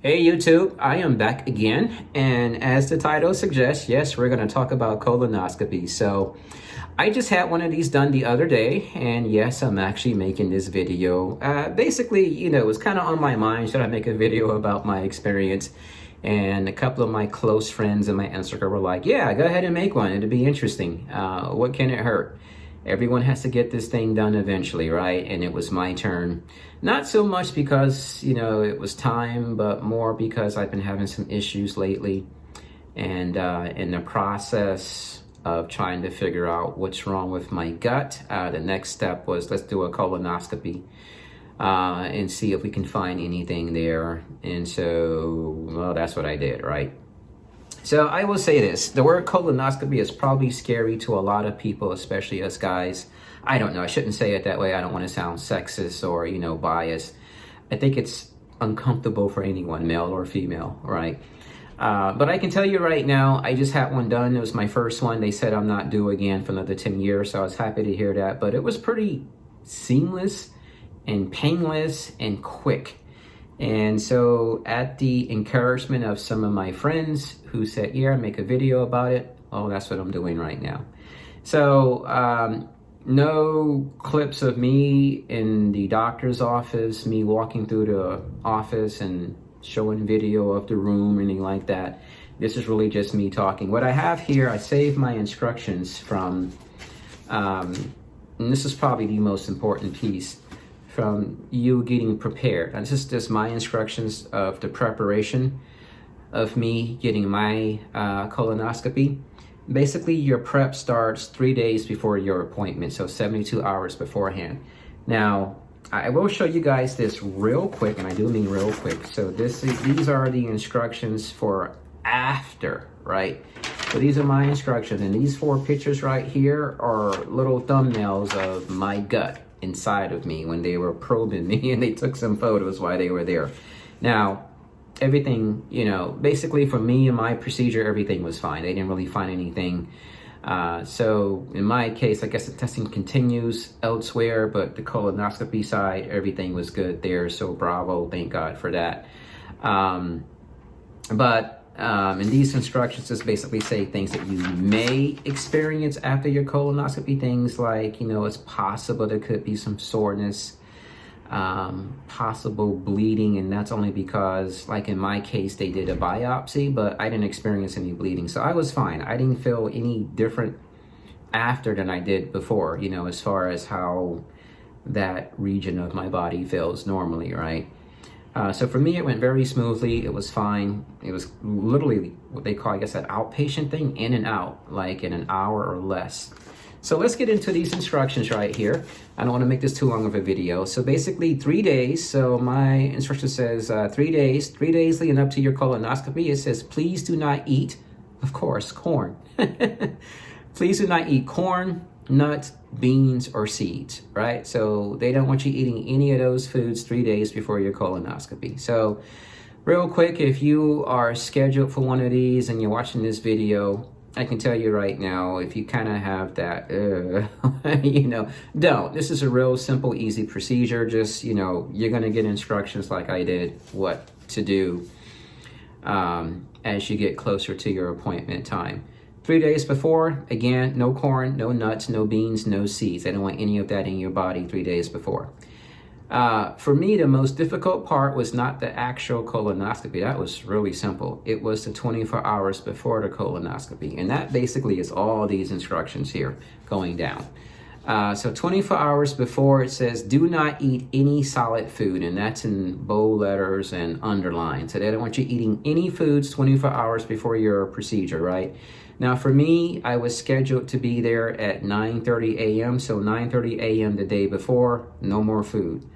Hey YouTube, I am back again, and as the title suggests, yes, we're going to talk about colonoscopy. So I just had one of these done the other day, and yes, I'm actually making this video. Basically, it was kind of on my mind, should I make a video about my experience? And a couple of my close friends in my Instagram were like, yeah, go ahead and make one, it'll be interesting. What can it hurt? Everyone has to get this thing done eventually, right? And it was my turn. Not so much because, it was time, but more because I've been having some issues lately. And in the process of trying to figure out what's wrong with my gut, the next step was let's do a colonoscopy and see if we can find anything there. And so, well, that's what I did, right? So I will say this, the word colonoscopy is probably scary to a lot of people, especially us guys. I don't know, I shouldn't say it that way. I don't want to sound sexist or, biased. I think it's uncomfortable for anyone, male or female, right? But I can tell you right now, I just had one done. It was my first one. They said I'm not due again for another 10 years, so I was happy to hear that. But it was pretty seamless and painless and quick. And so at the encouragement of some of my friends who said, yeah, make a video about it. Oh, that's what I'm doing right now. So no clips of me in the doctor's office, me walking through the office and showing video of the room or anything like that. This is really just me talking. What I have here, I saved my instructions from, and this is probably the most important piece, from you getting prepared. And this is just my instructions of the preparation of me getting my colonoscopy. Basically, your prep starts 3 days before your appointment, so 72 hours beforehand. Now, I will show you guys this real quick, and I do mean real quick. So these are the instructions for after, right? So these are my instructions, and these 4 pictures right here are little thumbnails of my gut inside of me when they were probing me, and they took some photos while they were there. Now, everything, basically for me and my procedure, everything was fine. They didn't really find anything. So in my case, I guess the testing continues elsewhere, but the colonoscopy side, everything was good there. So bravo, thank God for that. And these instructions just basically say things that you may experience after your colonoscopy. Things like, it's possible there could be some soreness, possible bleeding, and that's only because, like in my case, they did a biopsy, but I didn't experience any bleeding. So I was fine. I didn't feel any different after than I did before, as far as how that region of my body feels normally, right? So for me, it went very smoothly. It was fine. It was literally what they call, I guess, an outpatient thing, in and out, like in an hour or less. So let's get into these instructions right here. I don't want to make this too long of a video. So basically 3 days. So my instruction says 3 days. 3 days leading up to your colonoscopy. It says, please do not eat, of course, corn. Please do not eat corn, nuts, beans, or seeds, right? So they don't want you eating any of those foods 3 days before your colonoscopy. So real quick, if you are scheduled for one of these and you're watching this video, I can tell you right now, if you kind of have that, don't. This is a real simple, easy procedure. Just, you're going to get instructions like I did, what to do as you get closer to your appointment time. 3 days before, again, no corn, no nuts, no beans, no seeds. I don't want any of that in your body 3 days before. For me, the most difficult part was not the actual colonoscopy. That was really simple. It was the 24 hours before the colonoscopy. And that basically is all these instructions here going down. So 24 hours before, it says, do not eat any solid food. And that's in bold letters and underlined. So they don't want you eating any foods 24 hours before your procedure, right? Now, for me, I was scheduled to be there at 9:30 a.m. So 9:30 a.m. the day before, no more food.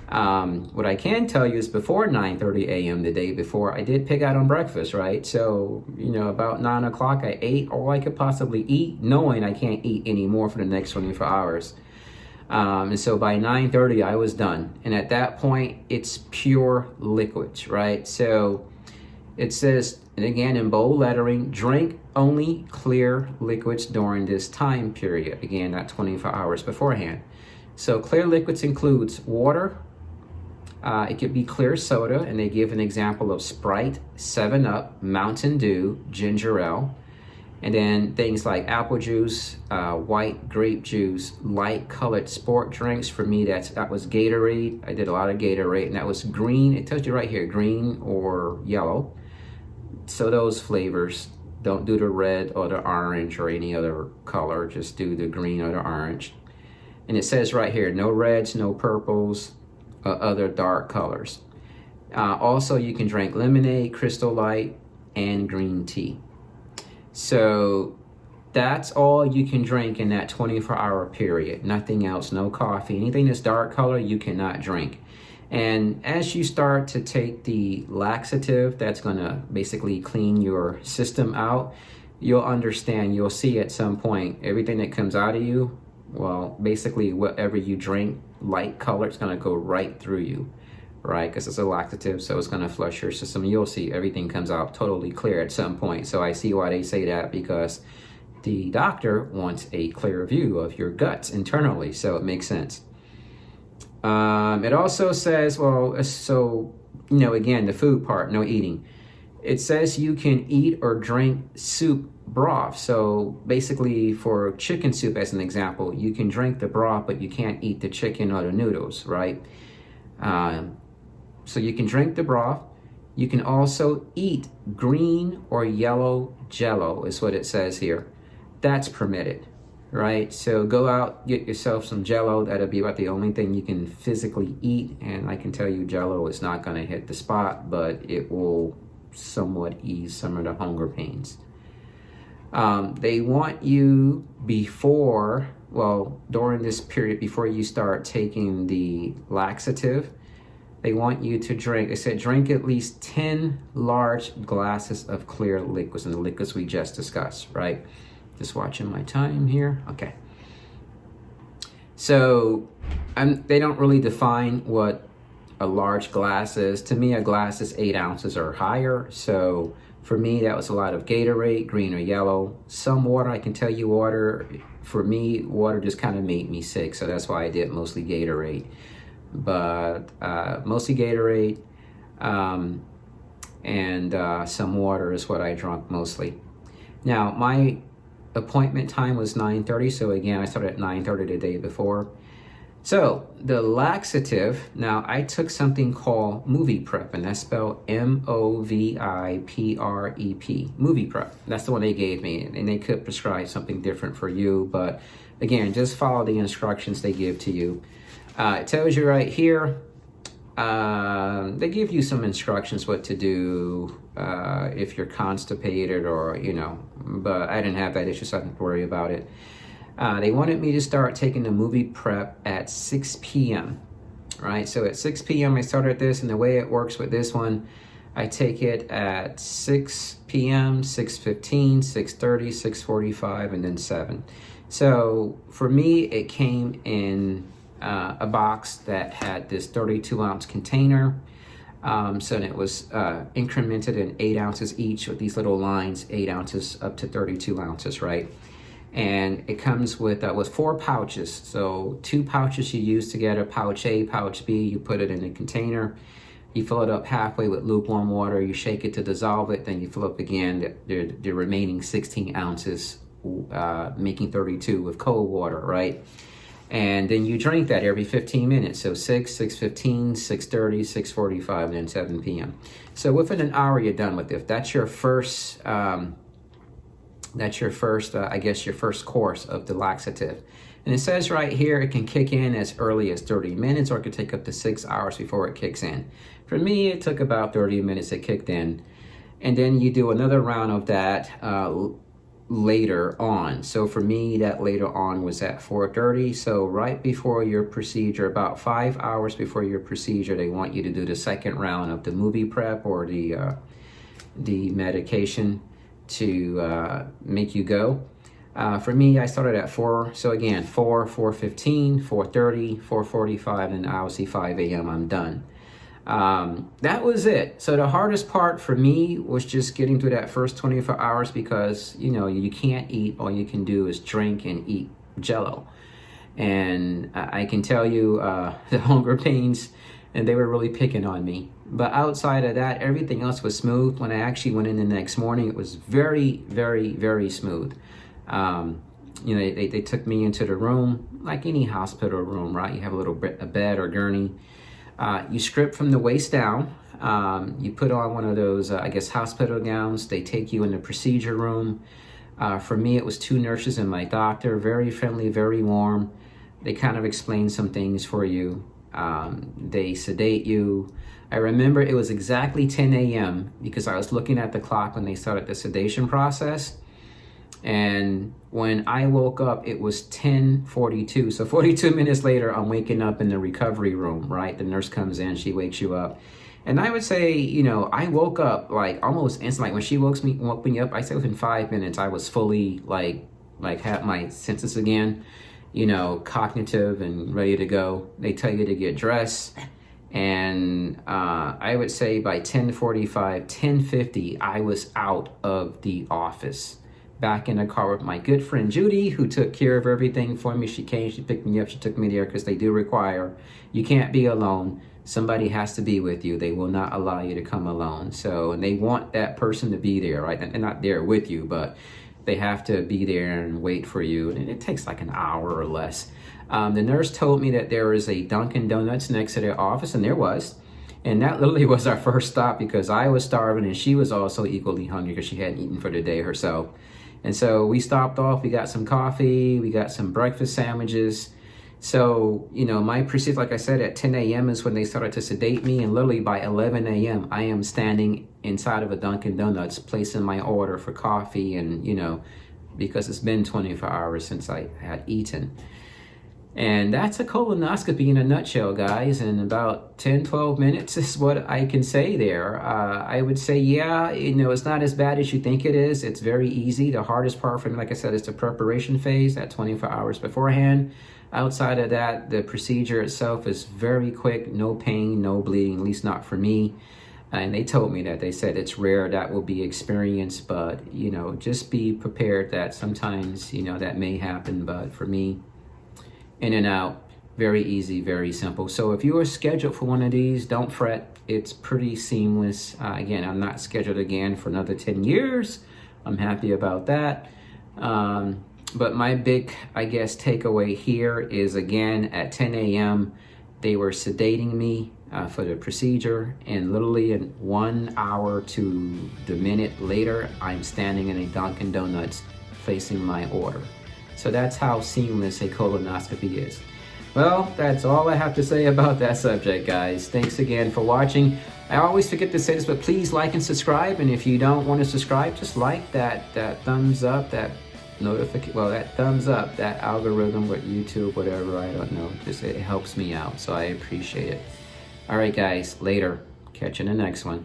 What I can tell you is before 9:30 a.m. the day before, I did pick out on breakfast, right? So, about 9 o'clock, I ate all I could possibly eat, knowing I can't eat any more for the next 24 hours. And so by 9:30, I was done. And at that point, it's pure liquids, right? So it says, and again in bold lettering, drink only clear liquids during this time period. Again, not 24 hours beforehand. So clear liquids includes water, It could be clear soda, and they give an example of Sprite, 7-Up, Mountain Dew, ginger ale. And then things like apple juice, white grape juice, light colored sport drinks. For me, that was Gatorade. I did a lot of Gatorade, and that was green. It tells you right here, green or yellow. So those flavors, don't do the red or the orange or any other color. Just do the green or the orange. And it says right here, no reds, no purples, or other dark colors. Also, you can drink lemonade, Crystal Light, and green tea. So that's all you can drink in that 24-hour period. Nothing else, no coffee. Anything that's dark color, you cannot drink. And as you start to take the laxative that's going to basically clean your system out, you'll understand, you'll see at some point, everything that comes out of you, well, basically whatever you drink, light color, it's going to go right through you. Right, because it's a laxative, so it's going to flush your system. You'll see everything comes out totally clear at some point. So I see why they say that, because the doctor wants a clear view of your guts internally, so it makes sense. It also says, well, so, again, the food part, no eating. It says you can eat or drink soup broth. So basically for chicken soup, as an example, you can drink the broth, but you can't eat the chicken or the noodles, right? So you can drink the broth. You can also eat green or yellow jello, is what it says here. That's permitted, right? So go out, get yourself some jello. That'll be about the only thing you can physically eat. And I can tell you jello is not going to hit the spot, but it will somewhat ease some of the hunger pains. They want you during this period, before you start taking the laxative, they want you to drink, it said drink at least 10 large glasses of clear liquids, and the liquids we just discussed, right? Just watching my time here. Okay. So they don't really define what a large glass is. To me, a glass is 8 ounces or higher. So for me, that was a lot of Gatorade, green or yellow. Some water. I can tell you water, for me, water just kind of made me sick. So that's why I did mostly Gatorade. But mostly Gatorade and some water is what I drank mostly. Now, my appointment time was 9:30, so again, I started at 9:30 the day before. So the laxative, now I took something called Movie Prep, and that's spelled MOVIPREP, Movie Prep. That's the one they gave me, and they could prescribe something different for you, but again, just follow the instructions they give to you. It tells you right here, they give you some instructions what to do if you're constipated or, but I didn't have that issue, so I didn't worry about it. They wanted me to start taking the Movie Prep at 6 p.m., right? So at 6 p.m. I started this, and the way it works with this one, I take it at 6 p.m., 6:15, 6:30, 6:45, and then 7. So for me, it came in a box that had this 32-ounce container. So it was incremented in 8 ounces each with these little lines, 8 ounces up to 32 ounces, right? And it comes with 4 pouches. So 2 pouches you use together, pouch A, pouch B, you put it in a container. You fill it up halfway with lukewarm water, you shake it to dissolve it, then you fill up again the remaining 16 ounces, making 32 with cold water, right? And then you drink that every 15 minutes. So 6, 6:15, 6:30, 6:45, and then 7 p.m. So within an hour, you're done with it. That's your first, I guess, your first course of the laxative. And it says right here, it can kick in as early as 30 minutes, or it could take up to 6 hours before it kicks in. For me, it took about 30 minutes, it kicked in. And then you do another round of that later on. So for me, that later on was at 4:30. So right before your procedure, about 5 hours before your procedure, they want you to do the second round of the Movie Prep, or the medication to make you go. For me, I started at 4. So again, 4, 4:15, 4:30, 4:45, and obviously 5 a.m. I'm done. That was it. So the hardest part for me was just getting through that first 24 hours, because you can't eat. All you can do is drink and eat Jello. And I can tell you the hunger pains and they were really picking on me. But outside of that, everything else was smooth. When I actually went in the next morning, it was very, very, very smooth. You know, they took me into the room, like any hospital room, right? You have a bed or gurney. You strip from the waist down. You put on one of those, I guess, hospital gowns. They take you in the procedure room. For me, it was 2 nurses and my doctor, very friendly, very warm. They kind of explain some things for you. They sedate you. I remember it was exactly 10 a.m. because I was looking at the clock when they started the sedation process. And when I woke up, it was 10:42. So 42 minutes later, I'm waking up in the recovery room, right? The nurse comes in, she wakes you up. And I would say, you know, I woke up like almost instantly. Like when she woke me up, I say within 5 minutes, I was fully like had my senses again, you know, cognitive and ready to go. They tell you to get dressed. And I would say by 10:45, 10:50, I was out of the office. Back in the car with my good friend Judy, who took care of everything for me. She came, she picked me up, she took me there because they do require, you can't be alone. Somebody has to be with you. They will not allow you to come alone. So, and they want that person to be there, right? They're not there with you, but they have to be there and wait for you. And it takes like an hour or less. The nurse told me that there is a Dunkin' Donuts next to their office, and there was. And that literally was our first stop because I was starving and she was also equally hungry because she hadn't eaten for the day herself. And so we stopped off, we got some coffee, we got some breakfast sandwiches. So, you know, my procedure, like I said, at 10 a.m. is when they started to sedate me. And literally by 11 a.m., I am standing inside of a Dunkin' Donuts, placing my order for coffee and, you know, because it's been 24 hours since I had eaten. And that's a colonoscopy in a nutshell, guys. In about 10, 12 minutes is what I can say there. I would say, yeah, you know, it's not as bad as you think it is. It's very easy. The hardest part for me, like I said, is the preparation phase, that 24 hours beforehand. Outside of that, the procedure itself is very quick, no pain, no bleeding, at least not for me. And they told me that. They said it's rare that will be experienced, but, you know, just be prepared that sometimes, you know, that may happen. But for me, in and out, very easy, very simple. So if you are scheduled for one of these, don't fret. It's pretty seamless. Again, I'm not scheduled again for another 10 years. I'm happy about that. But my big, I guess, takeaway here is, again, at 10 a.m., they were sedating me for the procedure. And literally in 1 hour to the minute later, I'm standing in a Dunkin' Donuts placing my order. So that's how seamless a colonoscopy is. Well, that's all I have to say about that subject, guys. Thanks again for watching. I always forget to say this, but please like and subscribe. And if you don't want to subscribe, just like that thumbs up, that notification, well, that thumbs up, that algorithm with YouTube, whatever, I don't know. Just it helps me out, so I appreciate it. All right, guys, later. Catch you in the next one.